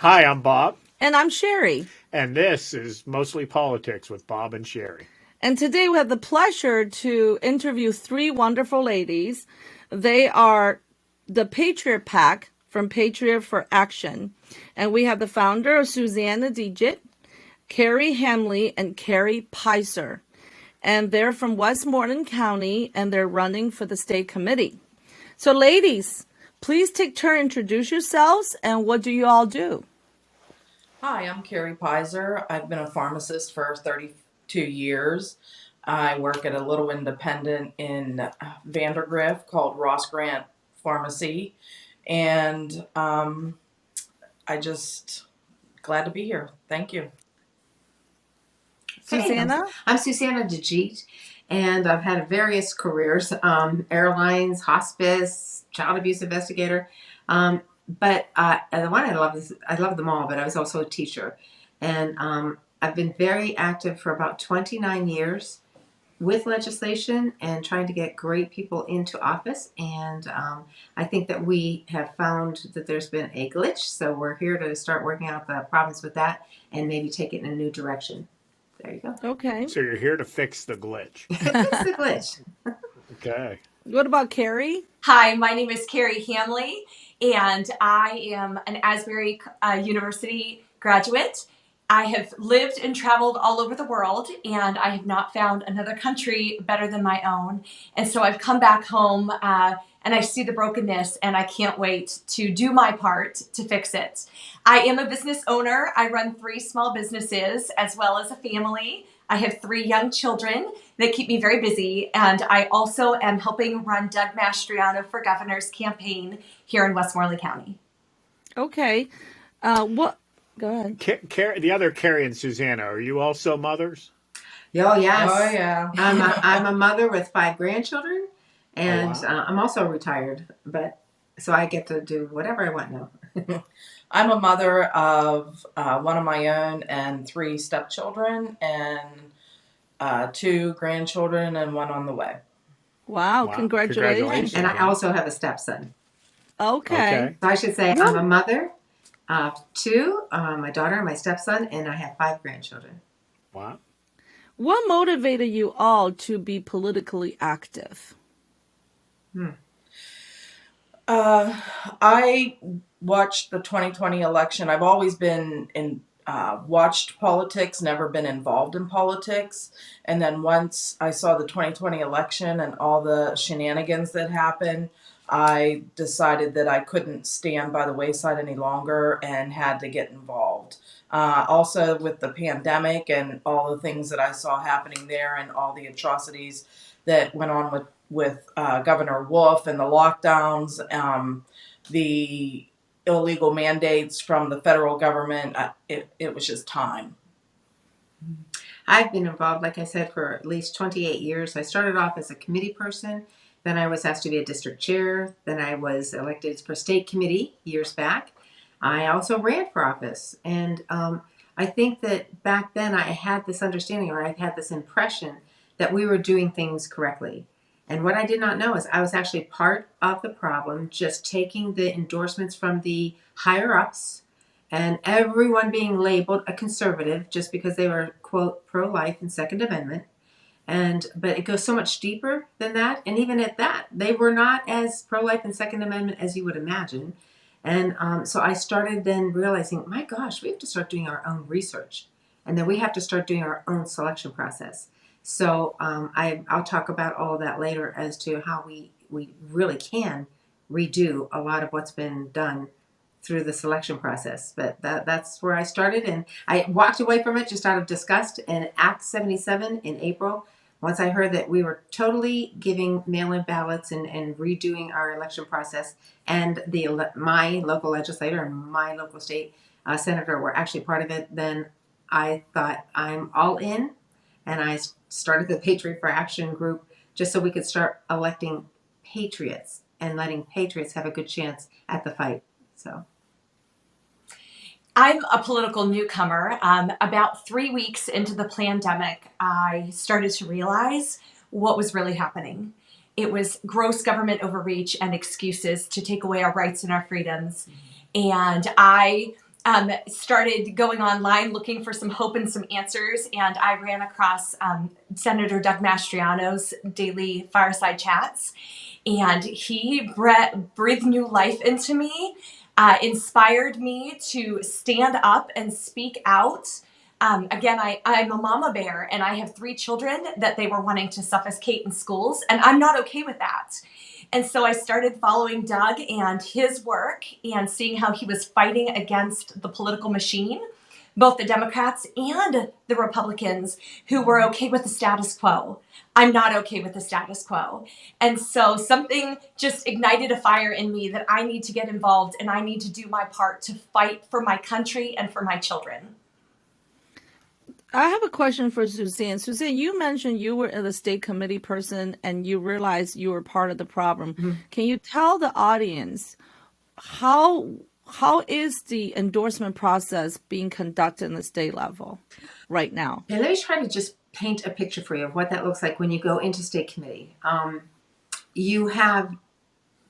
Hi, I'm Bob, And I'm Sherry. and this is Mostly Politics with Bob and Sherry. And today we have the pleasure to interview three wonderful ladies. They are the Patriot Pack from Patriot for Action. And we have the founder of Susanna Dejeet, Carrie Hamley, and Carrie Pizer. And they're from Westmoreland County and they're running for the state committee. So, ladies, please take turn, introduce yourselves, and what do you all do? Hi, I'm Carrie Pizer. I've been a pharmacist for 32 years. I work at a little independent in Vandergrift called Ross Grant Pharmacy. And I just glad to be here. Thank you. Hey, Susanna? I'm Susanna Dejeet, and I've had various careers, airlines, hospice, child abuse investigator. But the one I love is, I love them all, but I was also a teacher. And I've been very active for about 29 years with legislation and trying to get great people into office. And I think that we have found that there's been a glitch. So we're here to start working out the problems with that and maybe take it in a new direction. There you go. Okay. So you're here to fix the glitch. Fix the glitch. Okay. What about Carrie? Hi, my name is Carrie Hamley, and I am an Asbury University graduate. I have lived and traveled all over the world, and I have not found another country better than my own. And so I've come back home, and I see the brokenness, and I can't wait to do my part to fix it. I am a business owner. I run 3 small businesses as well as a family. I have 3 young children that keep me very busy, and I also am helping run Doug Mastriano for governor's campaign here in Westmoreland County. Okay. What? Go ahead. The other Carrie and Susanna, are you also mothers? Oh, yes. Oh, yeah. I'm a mother with 5 grandchildren, and Oh, wow. I'm also retired, but so I get to do whatever I want now. I'm a mother of one of my own and 3 stepchildren and 2 grandchildren and 1 on the way. Wow, Wow. congratulations. Congratulations. And I also have a stepson. Okay. Okay. So I should say Well- I'm a mother of 2, my daughter and my stepson, and I have 5 grandchildren. Wow. What motivated you all to be politically active? I watched the 2020 election. I've always been watched politics, never been involved in politics. And then once I saw the 2020 election and all the shenanigans that happened, I decided that I couldn't stand by the wayside any longer and had to get involved. Also with the pandemic and all the things that I saw happening there and all the atrocities that went on with Governor Wolf and the lockdowns, the illegal mandates from the federal government, it was just time. I've been involved, like I said, for at least 28 years. I started off as a committee person. Then I was asked to be a district chair. Then I was elected for state committee years back. I also ran for office. And I think that back then I had this understanding, or I had this impression that we were doing things correctly. And what I did not know is I was actually part of the problem, just taking the endorsements from the higher ups and everyone being labeled a conservative just because they were, quote, pro-life and Second Amendment. But it goes so much deeper than that. And even at that, they were not as pro-life and Second Amendment as you would imagine. And so I started then realizing, my gosh, we have to start doing our own research. And then we have to start doing our own selection process. So I'll talk about all of that later as to how we really can redo a lot of what's been done through the selection process. But that's where I started. And I walked away from it just out of disgust. And Act 77 in April, once I heard that we were totally giving mail-in ballots and redoing our election process, and my local legislator and my local state senator were actually part of it, then I thought I'm all in. And I started the Patriot for Action group just so we could start electing patriots and letting patriots have a good chance at the fight. So I'm a political newcomer. About 3 weeks into the pandemic, I started to realize what was really happening. It was gross government overreach and excuses to take away our rights and our freedoms. And I started going online looking for some hope and some answers, and I ran across Senator Doug Mastriano's daily fireside chats, and he breathed new life into me, inspired me to stand up and speak out. Again, I'm a mama bear, and I have 3 children that they were wanting to suffocate in schools, and I'm not okay with that. And so I started following Doug and his work and seeing how he was fighting against the political machine, both the Democrats and the Republicans who were okay with the status quo. I'm not okay with the status quo. And so something just ignited a fire in me that I need to get involved, and I need to do my part to fight for my country and for my children. I have a question for Suzanne. Suzanne, you mentioned you were a state committee person and you realized you were part of the problem. Mm-hmm. Can you tell the audience how is the endorsement process being conducted in the state level right now? And let me try to just paint a picture for you of what that looks like when you go into state committee. You have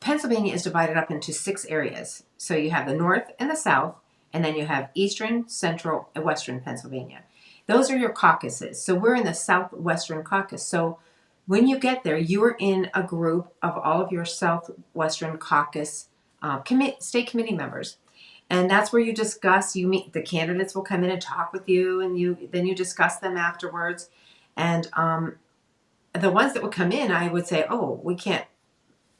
Pennsylvania is divided up into 6 areas. So you have the North and the South, and then you have Eastern, Central, and Western Pennsylvania. Those are your caucuses. So we're in the Southwestern caucus. So when you get there, you are in a group of all of your Southwestern caucus state committee members. And that's where you discuss, you meet, the candidates will come in and talk with you, and then you discuss them afterwards. And the ones that would come in, I would say, oh, we can't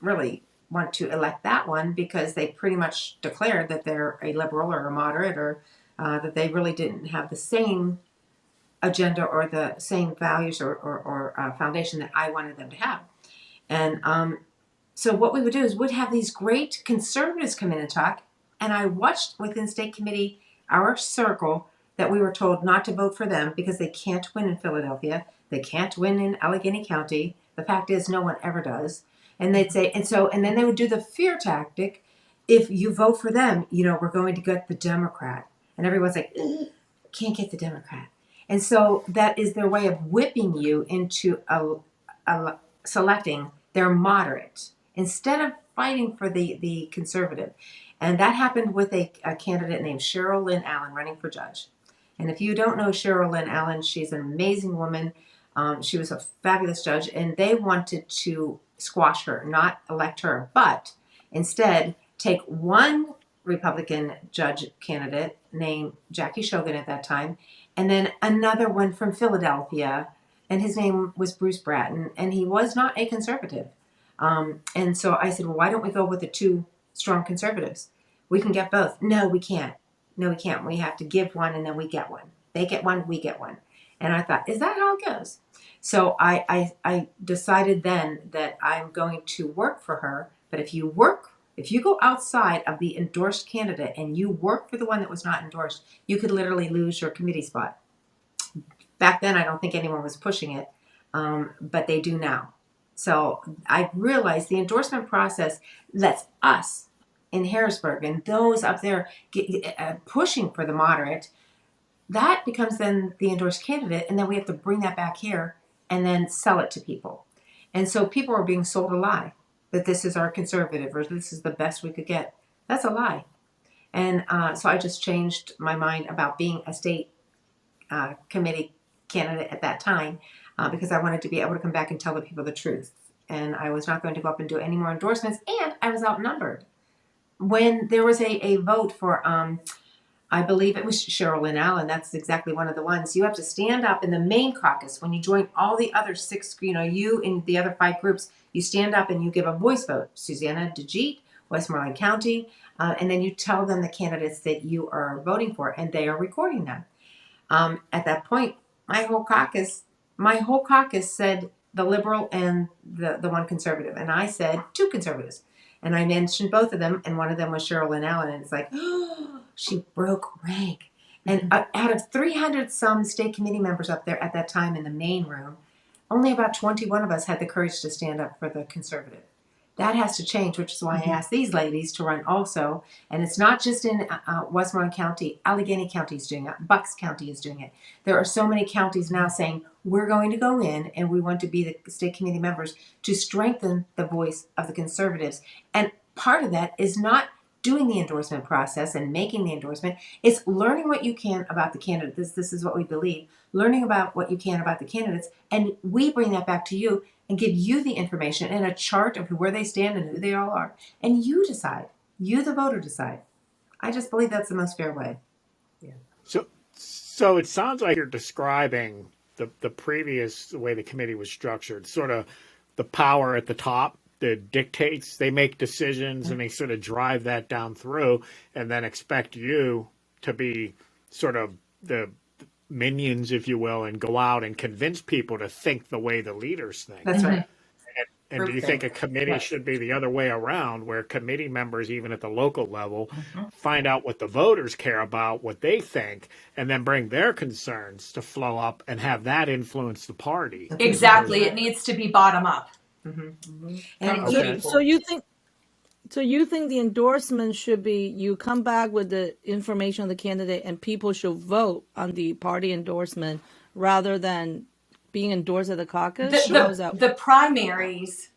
really want to elect that one because they pretty much declared that they're a liberal or a moderate, or that they really didn't have the same agenda or the same values or foundation that I wanted them to have. And so what we would do is we'd have these great conservatives come in and talk, and I watched within state committee our circle that we were told not to vote for them because they can't win in Philadelphia, they can't win in Allegheny County. The fact is no one ever does. And they'd say, and then they would do the fear tactic. If you vote for them, we're going to get the Democrat. And everyone's like, can't get the Democrat. And so that is their way of whipping you into selecting their moderate instead of fighting for the conservative. And that happened with a candidate named Cheryl Lynn Allen running for judge. And if you don't know Cheryl Lynn Allen, she's an amazing woman. She was a fabulous judge, and they wanted to squash her, not elect her, but instead take one Republican judge candidate named Jackie Shogan at that time, and then another one from Philadelphia, and his name was Bruce Bratton, and he was not a conservative. And so I said, well, why don't we go with the 2 strong conservatives? We can get both. No, we can't. No, we can't. We have to give one, and then we get one. They get one, we get one. And I thought, is that how it goes? So I decided then that I'm going to work for her. But if you go outside of the endorsed candidate and you work for the one that was not endorsed, you could literally lose your committee spot. Back then, I don't think anyone was pushing it, but they do now. So I realized the endorsement process lets us in Harrisburg and those up there pushing for the moderate. That becomes then the endorsed candidate, and then we have to bring that back here and then sell it to people. And so people are being sold a lie, that this is our conservative or this is the best we could get. That's a lie. And so I just changed my mind about being a state committee candidate at that time because I wanted to be able to come back and tell the people the truth. And I was not going to go up and do any more endorsements, and I was outnumbered. When there was a vote for, I believe it was Cheryl Lynn Allen, that's exactly one of the ones, you have to stand up in the main caucus when you join all the other 6, you and the other 5 groups, you stand up and you give a voice vote. Susanna, Dejeet, Westmoreland County, and then you tell them the candidates that you are voting for, and they are recording them. At that point, my whole caucus said the liberal and the one conservative, and I said 2 conservatives. And I mentioned both of them, and one of them was Cheryl Lynn Allen, and it's like, oh, she broke rank. And out of 300 some state committee members up there at that time in the main room, only about 21 of us had the courage to stand up for the conservative. That has to change, which is why I asked these ladies to run also. And it's not just in Westmoreland County. Allegheny County is doing it. Bucks County is doing it. There are so many counties now saying, we're going to go in and we want to be the state committee members to strengthen the voice of the conservatives. And part of that is not doing the endorsement process and making the endorsement. It's learning what you can about the candidate. This is what we believe. Learning about what you can about the candidates, and we bring that back to you and give you the information and a chart of where they stand and who they all are. And you decide. You, the voter, decide. I just believe that's the most fair way. So it sounds like you're describing the previous way the committee was structured, sort of the power at the top that dictates, they make decisions and they sort of drive that down through and then expect you to be sort of the minions, if you will, and go out and convince people to think the way the leaders think. That's right. And do you think a committee Right. should be the other way around, where committee members, even at the local level, find out what the voters care about, what they think, and then bring their concerns to flow up and have that influence the party? Exactly. It needs to be bottom up. And Okay. So you think the endorsement should be you come back with the information of the candidate and people should vote on the party endorsement rather than being endorsed at the caucus? How is that? The primaries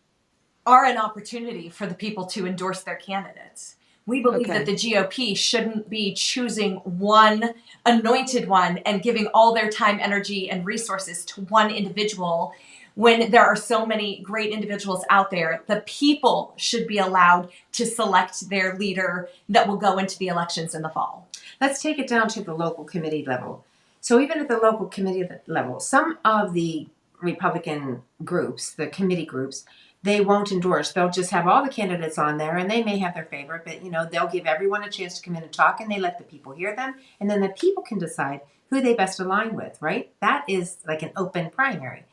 are an opportunity for the people to endorse their candidates. We believe Okay. that the GOP shouldn't be choosing one anointed one and giving all their time, energy, and resources to one individual when there are so many great individuals out there. The people should be allowed to select their leader that will go into the elections in the fall. let's take it down to the local committee level. So even at the local committee level, some of the Republican groups, the committee groups, they won't endorse. They'll just have all the candidates on there, and they may have their favorite, but they'll give everyone a chance to come in and talk, and they let the people hear them, and then the people can decide who they best align with, right? That is like an open primary.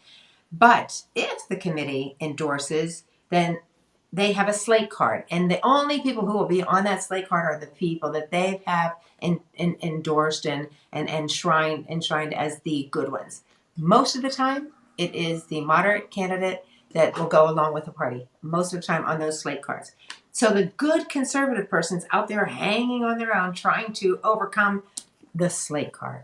But if the committee endorses, then they have a slate card, and the only people who will be on that slate card are the people that they have endorsed and enshrined as the good ones. Most of the time, it is the moderate candidate that will go along with the party. Most of the time on those slate cards. So the good conservative person's out there hanging on their own, trying to overcome the slate card,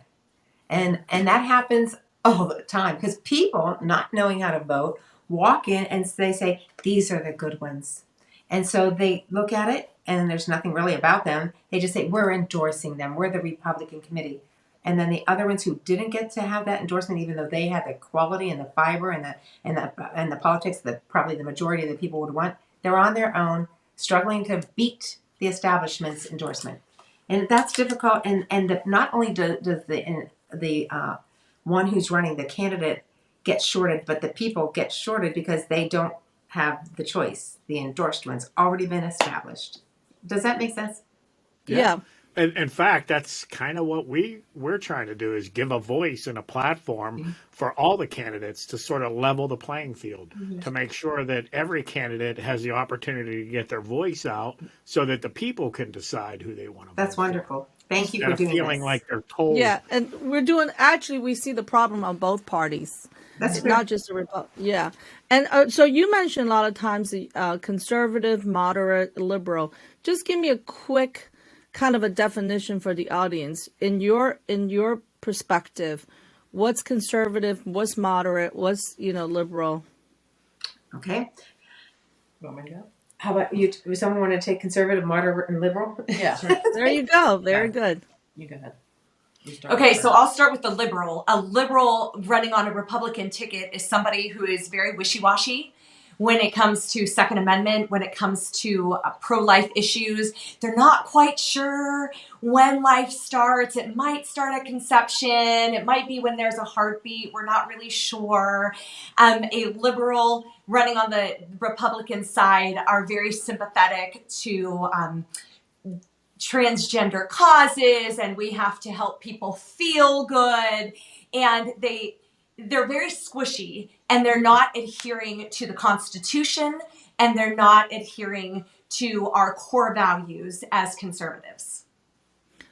and that happens all the time because people not knowing how to vote walk in and they say, these are the good ones. And so they look at it and there's nothing really about them. They just say, we're endorsing them. We're the Republican committee. And then the other ones who didn't get to have that endorsement, even though they had the quality and the fiber and the politics that probably the majority of the people would want, they're on their own, struggling to beat the establishment's endorsement. And that's difficult. And not only does the one who's running the candidate get shorted, but the people get shorted because they don't have the choice. The endorsed one's already been established. Does that make sense? Yeah. And in fact, that's kind of what we're trying to do, is give a voice and a platform for all the candidates to sort of level the playing field, to make sure that every candidate has the opportunity to get their voice out so that the people can decide who they want to vote That's for. wonderful. Thank you Instead for of doing feeling this. like they're told. Yeah, and we see the problem on both parties. That's It's fair. not just the yeah. And so you mentioned a lot of times the conservative, moderate, liberal. Just give me a quick kind of a definition for the audience. In your perspective, what's conservative, what's moderate, what's liberal? Okay. Want me to go? How about you? Does someone want to take conservative, moderate, and liberal? Yeah, There you go. Very good. you go ahead. You start Okay, with so that. I'll start with the liberal. A liberal running on a Republican ticket is somebody who is very wishy-washy when it comes to Second Amendment, when it comes to pro-life issues. They're not quite sure when life starts. It might start at conception. It might be when there's a heartbeat. We're not really sure. A liberal running on the Republican side are very sympathetic to transgender causes, and we have to help people feel good, and they're very squishy, and they're not adhering to the Constitution, and they're not adhering to our core values as conservatives.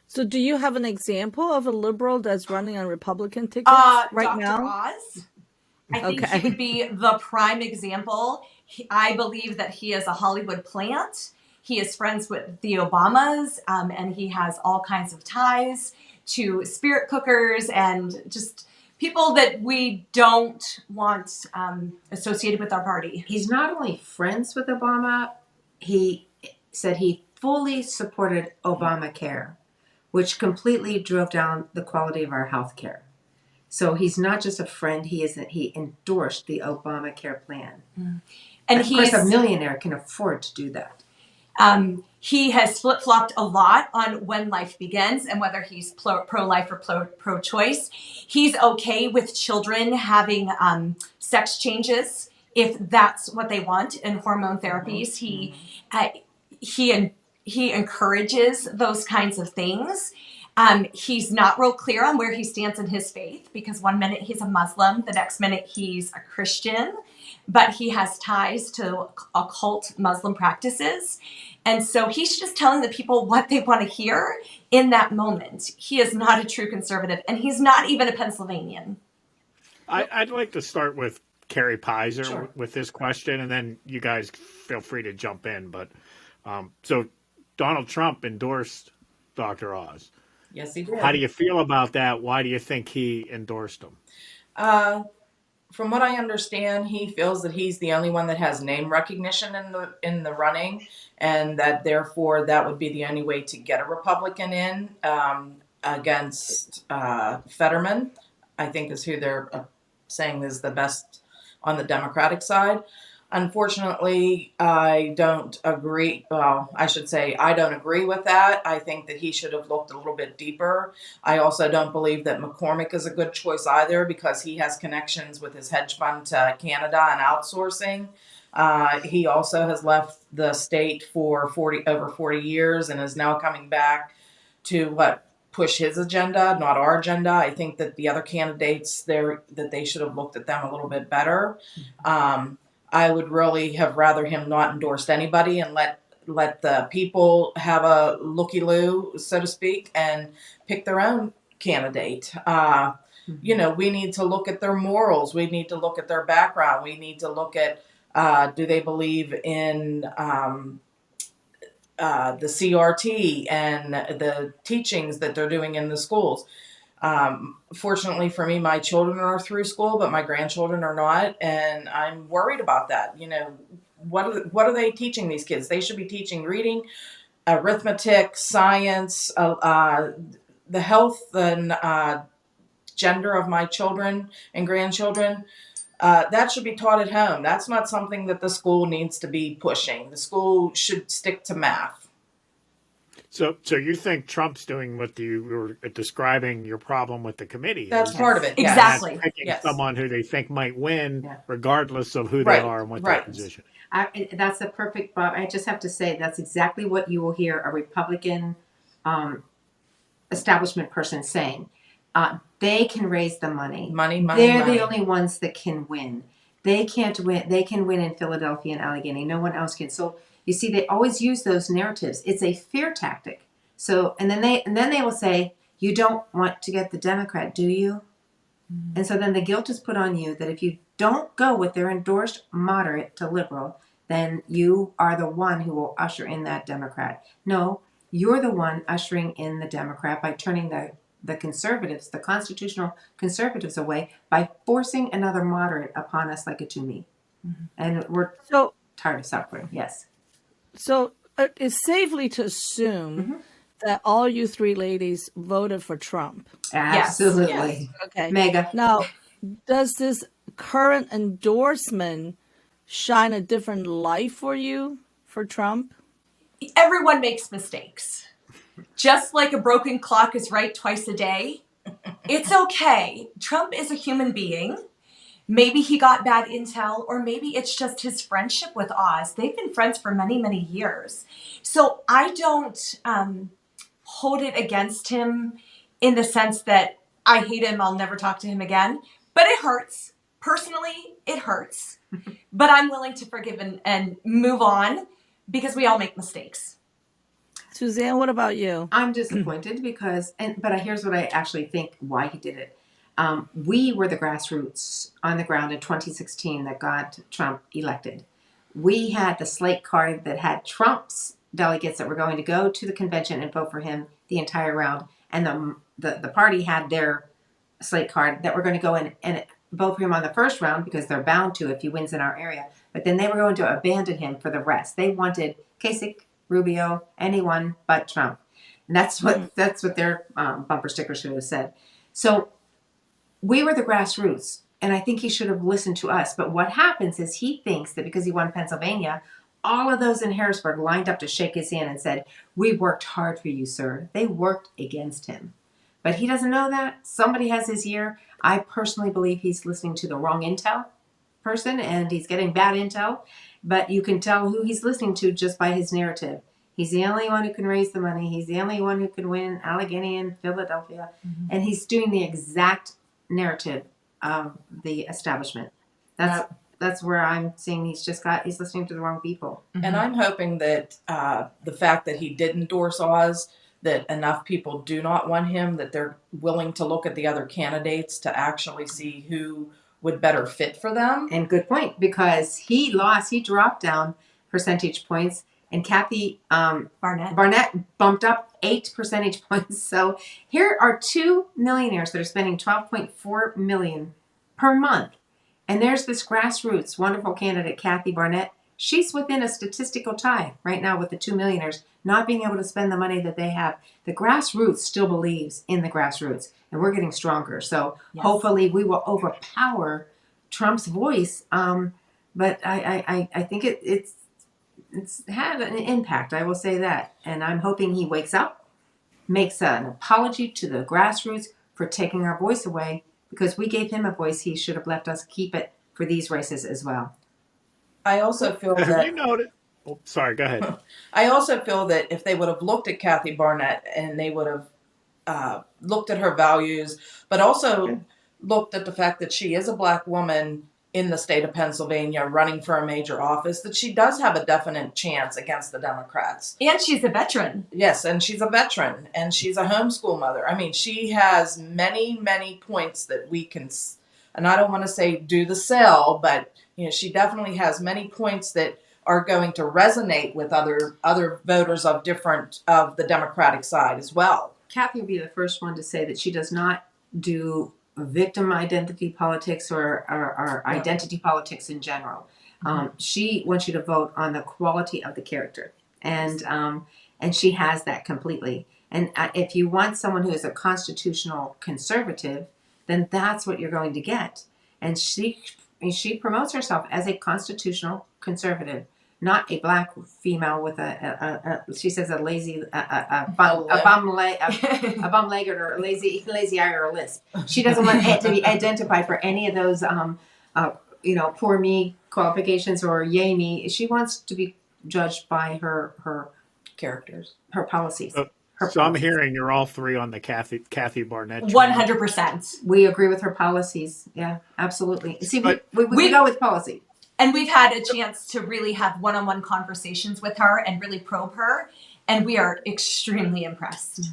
So do you have an example of a liberal that's running on Republican tickets right Dr. now? Oz, I think Okay. he would be the prime example. I believe that he is a Hollywood plant. He is friends with the Obamas, and he has all kinds of ties to spirit cookers and just people that we don't want associated with our party. He's not only friends with Obama, he said he fully supported Obamacare, which completely drove down the quality of our health care. So he's not just a friend, he endorsed the Obamacare plan. And Of course, a millionaire can afford to do that. He has flip-flopped a lot on when life begins and whether he's pro-life or pro-choice. He's okay with children having sex changes if that's what they want, and hormone therapies. He encourages those kinds of things. He's not real clear on where he stands in his faith, because one minute he's a Muslim, the next minute he's a Christian, but he has ties to occult Muslim practices. And so he's just telling the people what they want to hear in that moment. He is not a true conservative, and he's not even a Pennsylvanian. I'd like to start with Carrie Pizer Sure. with this question, and then you guys feel free to jump in. But so Donald Trump endorsed Dr. Oz. Yes, he did. How do you feel about that? Why do you think he endorsed him? From what I understand, he feels that he's the only one that has name recognition in the running, and that therefore that would be the only way to get a Republican in against Fetterman, I think is who they're saying is the best on the Democratic side. Unfortunately, I don't agree. Well, I should say I don't agree with that. I think that he should have looked a little bit deeper. I also don't believe that McCormick is a good choice either, because he has connections with his hedge fund to Canada and outsourcing. He also has left the state for over 40 years and is now coming back to push his agenda, not our agenda. I think that the other candidates there, that they should have looked at them a little bit better. I would really have rather him not endorsed anybody and let the people have a looky-loo, so to speak, and pick their own candidate. You know, we need to look at their morals. We need to look at their background. We need to look at, do they believe in the CRT and the teachings that they're doing in the schools. Fortunately for me, my children are through school, but my grandchildren are not, and I'm worried about that. You know, what are they teaching these kids? They should be teaching reading, arithmetic, science, the health and gender of my children and grandchildren. That should be taught at home. That's not something that the school needs to be pushing. The school should stick to math. So you think Trump's doing what you were describing your problem with the committee? That's part of it. Yes. Exactly. Picking Yes. someone who they think might win, Yeah. regardless of who Right, they are and what their right. position. That's a perfect, Bob. I just have to say that's exactly what you will hear a Republican establishment person saying. They can raise the money. Money. They're the only ones that can win. They can't win. They can win in Philadelphia and Allegheny. No one else can. So you see, they always use those narratives. It's a fear tactic. So and then they will say, "You don't want to get the Democrat, do you?" Mm-hmm. And so then the guilt is put on you that if you don't go with their endorsed moderate to liberal, then you are the one who will usher in that Democrat. No, you're the one ushering in the Democrat by turning the conservatives, the constitutional conservatives, away by forcing another moderate upon us like a Toomey. Mm-hmm. And we're tired of suffering. Yes. So it's safely to assume that all you three ladies voted for Trump. Absolutely. Yes. Okay. Mega. Now, does this current endorsement shine a different light for you for Trump? Everyone makes mistakes. Just like a broken clock is right twice a day, it's okay. Trump is a human being. Maybe he got bad intel, or maybe it's just his friendship with Oz. They've been friends for many, many years. So I don't hold it against him in the sense that I hate him, I'll never talk to him again. But it hurts. Personally, it hurts. But I'm willing to forgive and move on, because we all make mistakes. Suzanne, what about you? I'm disappointed but here's what I actually think why he did it. We were the grassroots on the ground in 2016 that got Trump elected. We had the slate card that had Trump's delegates that were going to go to the convention and vote for him the entire round. And the party had their slate card that were going to go in and vote for him on the first round, because they're bound to if he wins in our area. But then they were going to abandon him for the rest. They wanted Kasich, Rubio, anyone but Trump. And that's what their bumper sticker should have said. So we were the grassroots, and I think he should have listened to us. But what happens is he thinks that because he won Pennsylvania, all of those in Harrisburg lined up to shake his hand and said, "We worked hard for you, sir." They worked against him. But he doesn't know that. Somebody has his ear. I personally believe he's listening to the wrong intel person, and he's getting bad intel. But you can tell who he's listening to just by his narrative. He's the only one who can raise the money. He's the only one who can win Allegheny and Philadelphia. And he's doing the exact narrative of the establishment. That's where I'm seeing he's listening to the wrong people. And I'm hoping that the fact that he did endorse Oz, that enough people do not want him, that they're willing to look at the other candidates to actually see who would better fit for them. And good point, because he dropped down percentage points, and Kathy Barnett bumped up 8 percentage points. So here are 2 millionaires that are spending $12.4 million per month. And there's this grassroots wonderful candidate, Kathy Barnett. She's within a statistical tie right now with the 2 millionaires not being able to spend the money that they have. The grassroots still believes in the grassroots, and we're getting stronger. So hopefully we will overpower Trump's voice. But I think it's had an impact. I will say that. And I'm hoping he wakes up, makes an apology to the grassroots for taking our voice away, because we gave him a voice. He should have let us keep it for these races as well. I also feel Have you noted? Oh, sorry, go ahead. I also feel that if they would have looked at Kathy Barnett and they would have looked at her values, but also looked at the fact that she is a Black woman in the state of Pennsylvania running for a major office, that she does have a definite chance against the Democrats. And she's a veteran. Yes, and she's a veteran, and she's a homeschool mother. I mean, she has many, many points that we can, and I don't want to say do the sell, but she definitely has many points that are going to resonate with other voters of the Democratic side as well. Kathy will be the first one to say that she does not do victim identity politics or identity politics in general. She wants you to vote on the quality of the character, and she has that completely. And if you want someone who is a constitutional conservative, then that's what you're going to get. And she promotes herself as a constitutional conservative, not a Black female with she says a lazy bum legged or a lazy eye or a lisp. She doesn't want it to be identified for any of those poor me qualifications or yay me. She wants to be judged by her characters, her policies. So I'm hearing you're all three on the Kathy Barnett. 100%. We agree with her policies. Yeah, absolutely. See, we go with policy. And we've had a chance to really have one-on-one conversations with her and really probe her. And we are extremely impressed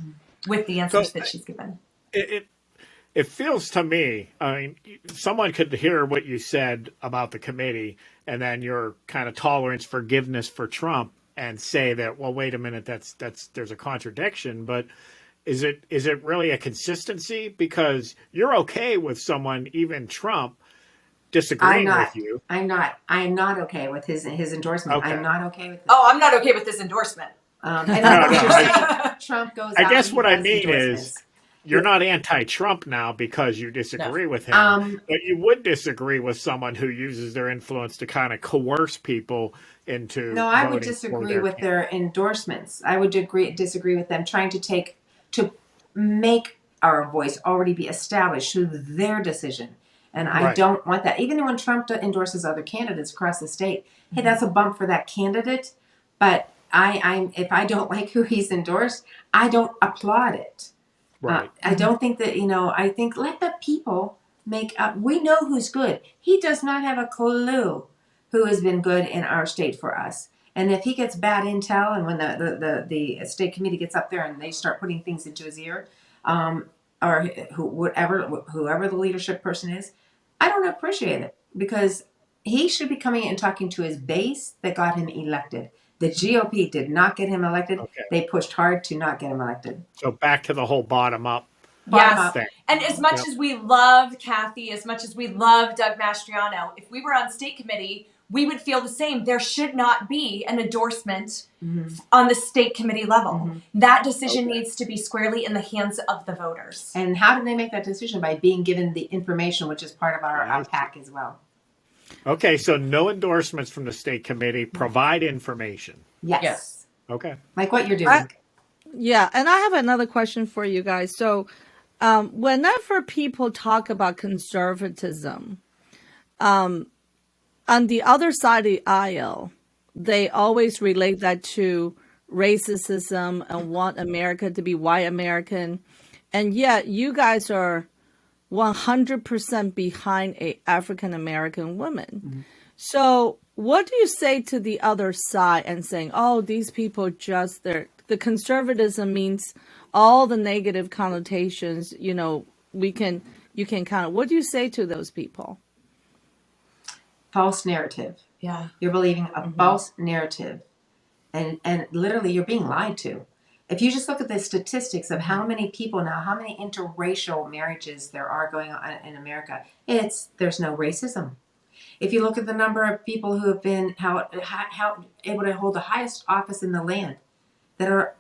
with the answers that she's given. It feels to me, I mean, someone could hear what you said about the committee and then your kind of tolerance, forgiveness for Trump and say that, well, wait a minute, there's a contradiction. But is it really a consistency? Because you're okay with someone, even Trump, disagreeing with you. I am not okay with his endorsement. Okay. I'm not okay with it. Oh, I'm not okay with this endorsement. Trump goes I guess what I mean is you're not anti-Trump now because you disagree with him. But you would disagree with someone who uses their influence to kind of coerce people into No, I would disagree with their endorsements. I would disagree with them trying to make our voice already be established through their decision. And I don't want that. Even when Trump endorses other candidates across the state, hey, that's a bump for that candidate. But if I don't like who he's endorsed, I don't applaud it. Right. I don't think that, I think let the people make up. We know who's good. He does not have a clue who has been good in our state for us. And if he gets bad intel, and when the state committee gets up there and they start putting things into his ear, or whoever the leadership person is, I don't appreciate it, because he should be coming and talking to his base that got him elected. The GOP did not get him elected. Okay. They pushed hard to not get him elected. So back to the whole bottom up. Thing. And as much as we love Kathy, as much as we love Doug Mastriano, if we were on state committee, we would feel the same. There should not be an endorsement on the state committee level. That decision needs to be squarely in the hands of the voters. And how do they make that decision? By being given the information, which is part of our pack as well. Okay, so no endorsements from the state committee. Provide information. Yes. Okay. Like what you're doing. Yeah, and I have another question for you guys. So, whenever people talk about conservatism, on the other side of the aisle, they always relate that to racism and want America to be white American. And yet you guys are 100% behind a African American woman. So what do you say to the other side and saying, oh, these people just, the conservatism means all the negative connotations, you can kind of, what do you say to those people? False narrative. Yeah. You're believing a false narrative. And literally you're being lied to. If you just look at the statistics of how many people now, how many interracial marriages there are going on in America, there's no racism. If you look at the number of people who have been how able to hold the highest office in the land that are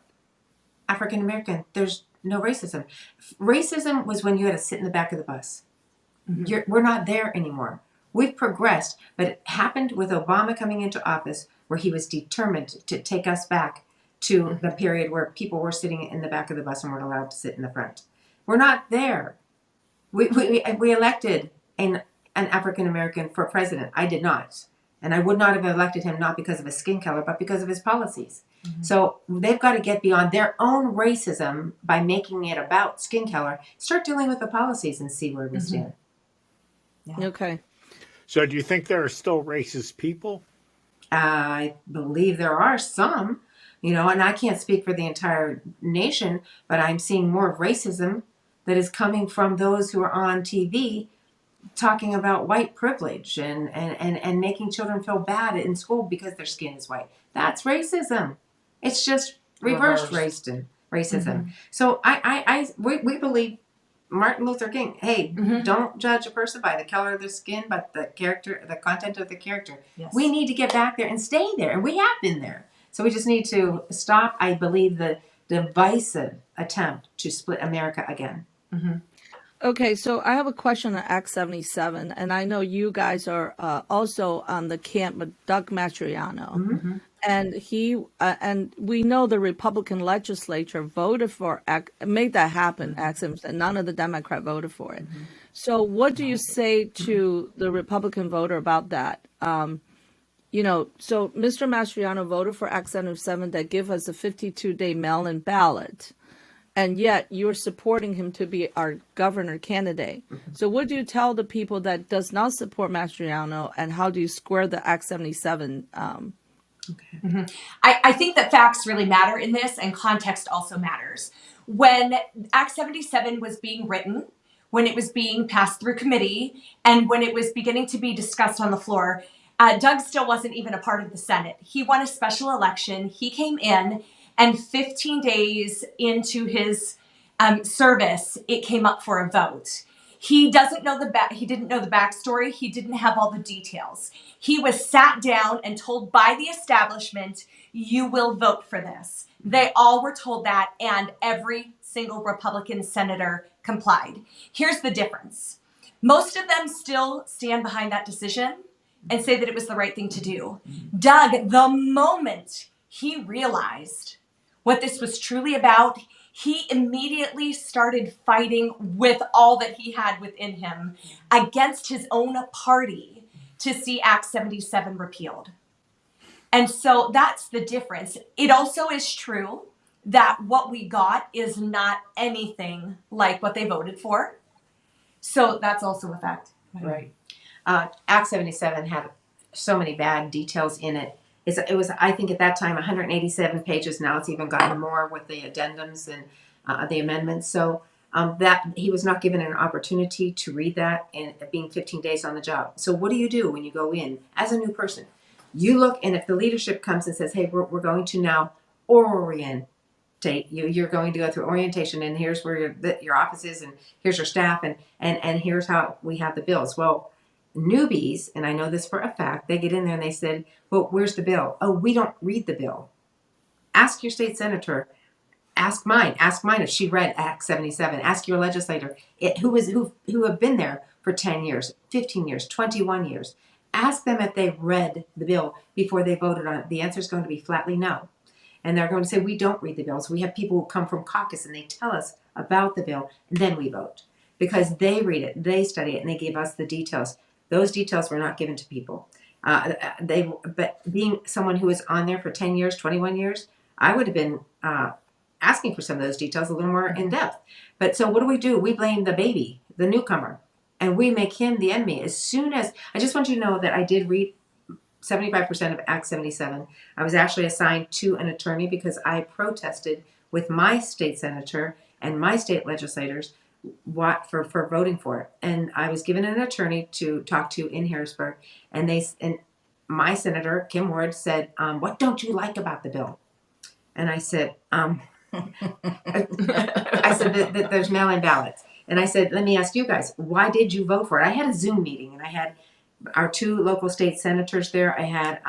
African American, there's no racism. Racism was when you had to sit in the back of the bus. We're not there anymore. We've progressed, but it happened with Obama coming into office where he was determined to take us back to the period where people were sitting in the back of the bus and weren't allowed to sit in the front. We're not there. We elected an African American for president. I did not. And I would not have elected him not because of his skin color, but because of his policies. So they've got to get beyond their own racism by making it about skin color. Start dealing with the policies and see where we stand. Yeah. Okay. So do you think there are still racist people? I believe there are some, and I can't speak for the entire nation, but I'm seeing more racism that is coming from those who are on TV talking about white privilege and making children feel bad in school because their skin is white. That's racism. It's just reversed racism. So we believe Martin Luther King, hey, don't judge a person by the color of their skin, but the character, the content of the character. Yes. We need to get back there and stay there, and we have been there. So we just need to stop, I believe, the divisive attempt to split America again. Okay, so I have a question on Act 77, and I know you guys are also on the camp with Doug Mastriano. And and we know the Republican legislature voted for made that happen. And none of the Democrat voted for it. So, what do you say to the Republican voter about that? So Mr. Mastriano voted for Act 77 that give us a 52-day mail-in ballot, and yet you're supporting him to be our governor candidate. So, what do you tell the people that does not support Mastriano, and how do you square the Act 77? I think that facts really matter in this, and context also matters. When Act 77 was being written, when it was being passed through committee, and when it was beginning to be discussed on the floor, Doug still wasn't even a part of the Senate. He won a special election. He came in, and 15 days into his service, it came up for a vote. He doesn't know he didn't know the backstory. He didn't have all the details. He was sat down and told by the establishment, you will vote for this. They all were told that, and every single Republican senator complied. Here's the difference. Most of them still stand behind that decision and say that it was the right thing to do. Doug, the moment he realized what this was truly about, he immediately started fighting with all that he had within him against his own party to see Act 77 repealed. And so that's the difference. It also is true that what we got is not anything like what they voted for. So that's also a fact. Right. Act 77 had so many bad details in it. It was, I think, at that time, 187 pages. Now it's even gotten more with the addendums and the amendments. So that he was not given an opportunity to read that, and being 15 days on the job. So what do you do when you go in as a new person? You look, and if the leadership comes and says, hey, we're going to now orientate you, you're going to go through orientation, and here's where your office is, and here's your staff, and here's how we have the bills. Well, newbies, and I know this for a fact, they get in there and they said, well, where's the bill? Oh, we don't read the bill. Ask your state senator. Ask mine if she read Act 77. Ask your legislator who have been there for 10 years, 15 years, 21 years. Ask them if they read the bill before they voted on it. The answer is going to be flatly no. And they're going to say, we don't read the bills. We have people who come from caucus and they tell us about the bill, and then we vote. Because they read it, they study it, and they give us the details. Those details were not given to people. But being someone who was on there for 10 years, 21 years, I would have been asking for some of those details a little more in depth. But so what do? We blame the baby, the newcomer, and we make him the enemy. As soon as, I just want you to know that I did read 75% of Act 77. I was actually assigned to an attorney because I protested with my state senator and my state legislators for voting for it. And I was given an attorney to talk to in Harrisburg, and my senator, Kim Ward, said, what don't you like about the bill? And I said, that there's mail-in ballots. And I said, let me ask you guys, why did you vote for it? I had a Zoom meeting, and I had our 2 local state senators there. I had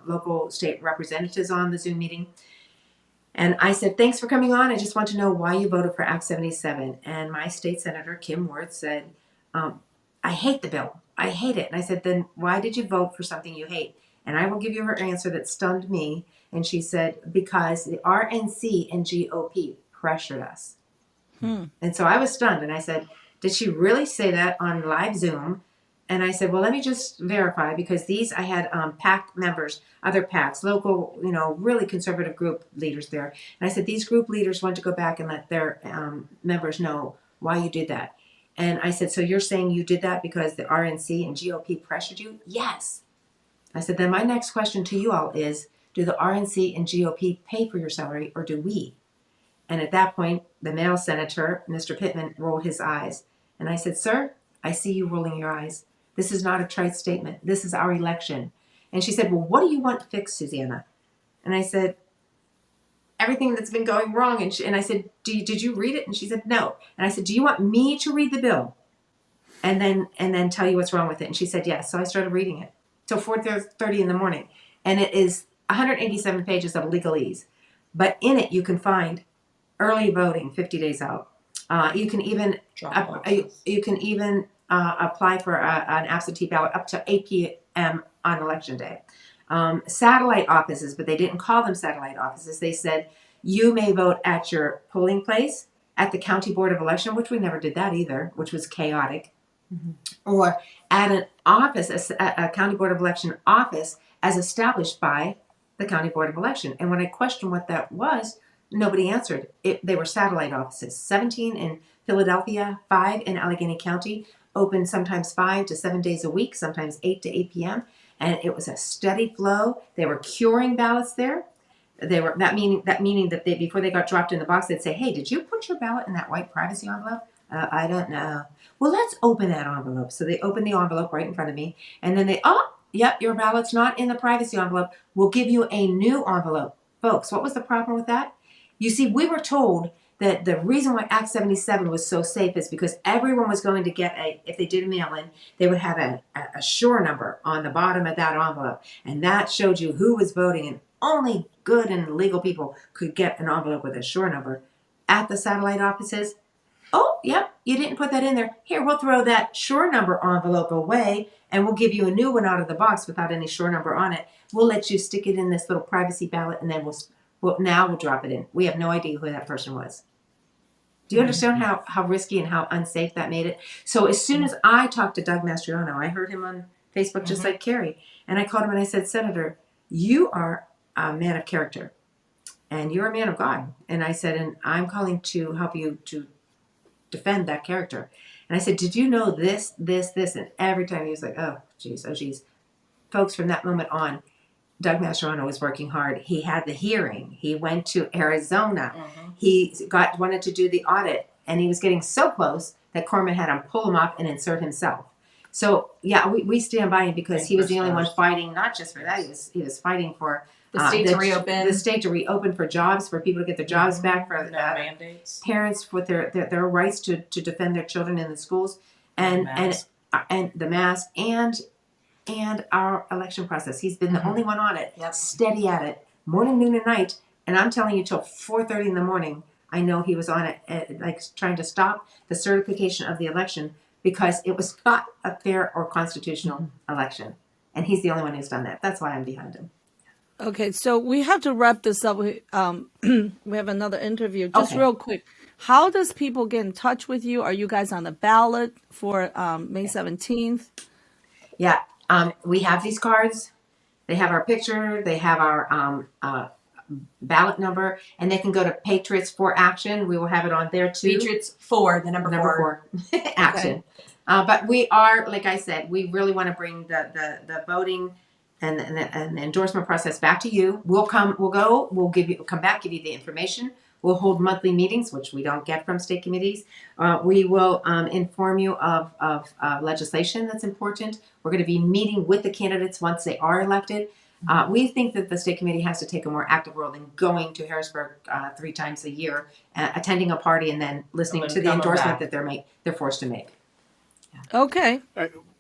local state representatives on the Zoom meeting. And I said, thanks for coming on. I just want to know why you voted for Act 77. And my state senator, Kim Ward, said, I hate the bill. I hate it. And I said, then why did you vote for something you hate? And I will give you her answer that stunned me. And she said, because the RNC and GOP pressured us. And so I was stunned. And I said, did she really say that on live Zoom? And I said, well, let me just verify, because I had PAC members, other PACs, local, really conservative group leaders there. And I said, these group leaders want to go back and let their members know why you did that. And I said, so you're saying you did that because the RNC and GOP pressured you? Yes. I said, then my next question to you all is, do the RNC and GOP pay for your salary, or do we? And at that point, the male senator, Mr. Pittman, rolled his eyes. And I said, sir, I see you rolling your eyes. This is not a trite statement. This is our election. And she said, well, what do you want fixed, Susanna? And I said, everything that's been going wrong. And I said, did you read it? And she said, no. And I said, do you want me to read the bill and then tell you what's wrong with it? And she said, yes. So I started reading it till 4:30 in the morning. And it is 187 pages of legalese. But in it, you can find early voting 50 days out. You can even apply for an absentee ballot up to 8 p.m. on election day. Satellite offices, but they didn't call them satellite offices. They said you may vote at your polling place, at the county board of election, which we never did that either, which was chaotic, or at an office, a county board of election office as established by the county board of election. And when I questioned what that was, nobody answered. They were satellite offices, 17 in Philadelphia, 5 in Allegheny County, open sometimes 5 to 7 days a week, sometimes 8 to 8 p.m. And it was a steady flow. They were curing ballots there. Meaning that they, before they got dropped in the box, they'd say, hey, did you put your ballot in that white privacy envelope? I don't know. Well, let's open that envelope. So they opened the envelope right in front of me. And then yep, your ballot's not in the privacy envelope. We'll give you a new envelope. Folks, what was the problem with that? You see, we were told that the reason why Act 77 was so safe is because everyone was going to get if they did a mail-in, they would have a sure number on the bottom of that envelope. And that showed you who was voting, and only good and legal people could get an envelope with a sure number. At the satellite offices, oh, yep, you didn't put that in there. Here, we'll throw that sure number envelope away, and we'll give you a new one out of the box without any sure number on it. We'll let you stick it in this little privacy ballot, and then we'll drop it in. We have no idea who that person was. Do you understand how risky and how unsafe that made it? So as soon as I talked to Doug Mastriano, I heard him on Facebook just like Carrie, and I called him and I said, Senator, you are a man of character, and you're a man of God. And I said, and I'm calling to help you to defend that character. And I said, did you know this? And every time he was like, oh, geez. Folks, from that moment on, Doug Mastriano was working hard. He had the hearing. He went to Arizona. He wanted to do the audit, and he was getting so close that Corman had him pull him off and insert himself. So yeah, we stand by him because he was the only one fighting, not just for that. He was fighting for the state to reopen. The state to reopen for jobs, for people to get their jobs back, for mandates. Parents with their rights to defend their children in the schools, and and the mask and our election process. He's been the only one on it, steady at it, morning, noon, and night. And I'm telling you, till 4:30 in the morning, I know he was on it, like trying to stop the certification of the election because it was not a fair or constitutional election. And he's the only one who's done that. That's why I'm behind him. Okay, so we have to wrap this up. We have another interview. Just Okay. real quick, how does people get in touch with you? Are you guys on the ballot for May 17th? Yeah, we have these cards. They have our picture. They have our ballot number, and they can go to Patriots for Action. We will have it on there too. Patriots for the number four. Action. But we are, like I said, we really want to bring the voting and the endorsement process back to you. We'll come back, give you the information. We'll hold monthly meetings, which we don't get from state committees. We will inform you of legislation that's important. We're going to be meeting with the candidates once they are elected. We think that the state committee has to take a more active role in going to Harrisburg 3 times a year, attending a party, and then listening to the endorsement that they're forced to make. Okay.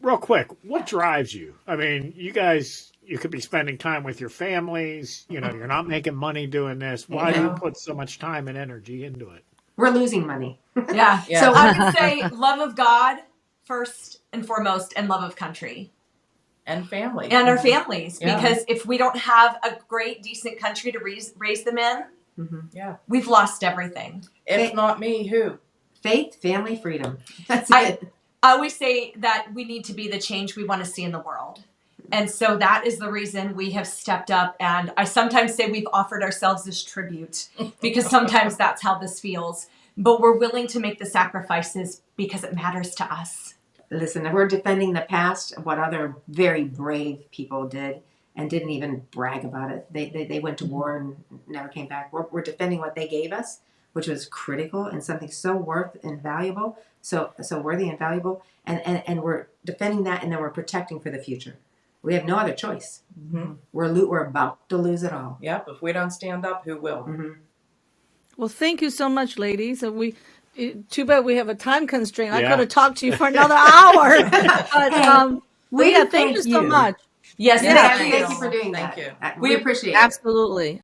Real quick, what drives you? I mean, you guys, you could be spending time with your families. You know, you're not making money doing this. Why do you put so much time and energy into it? We're losing money. Yeah. Yeah. So I would say love of God first and foremost, and love of country And family. and our families. Yeah. Because if we don't have a great, decent country to raise them in, Yeah. we've lost everything. If not me, who? Faith, family, freedom. That's I it. always say that we need to be the change we want to see in the world. And so that is the reason we have stepped up. And I sometimes say we've offered ourselves as tribute because sometimes that's how this feels. But we're willing to make the sacrifices because it matters to us. Listen, we're defending the past, what other very brave people did and didn't even brag about it. They went to war and never came back. We're defending what they gave us, which was critical and something so worth and valuable, so worthy and valuable. And we're defending that, and then we're protecting for the future. We have no other choice. We're about to lose it all. Yep. If we don't stand up, who will? Well, thank you so much, ladies. And too bad we have a time constraint. I Yeah. could have talked to you for another hour. But we thank you so you. much. Yes, Yeah. thank you. Thank you for doing Thank that. you. We appreciate it. Absolutely.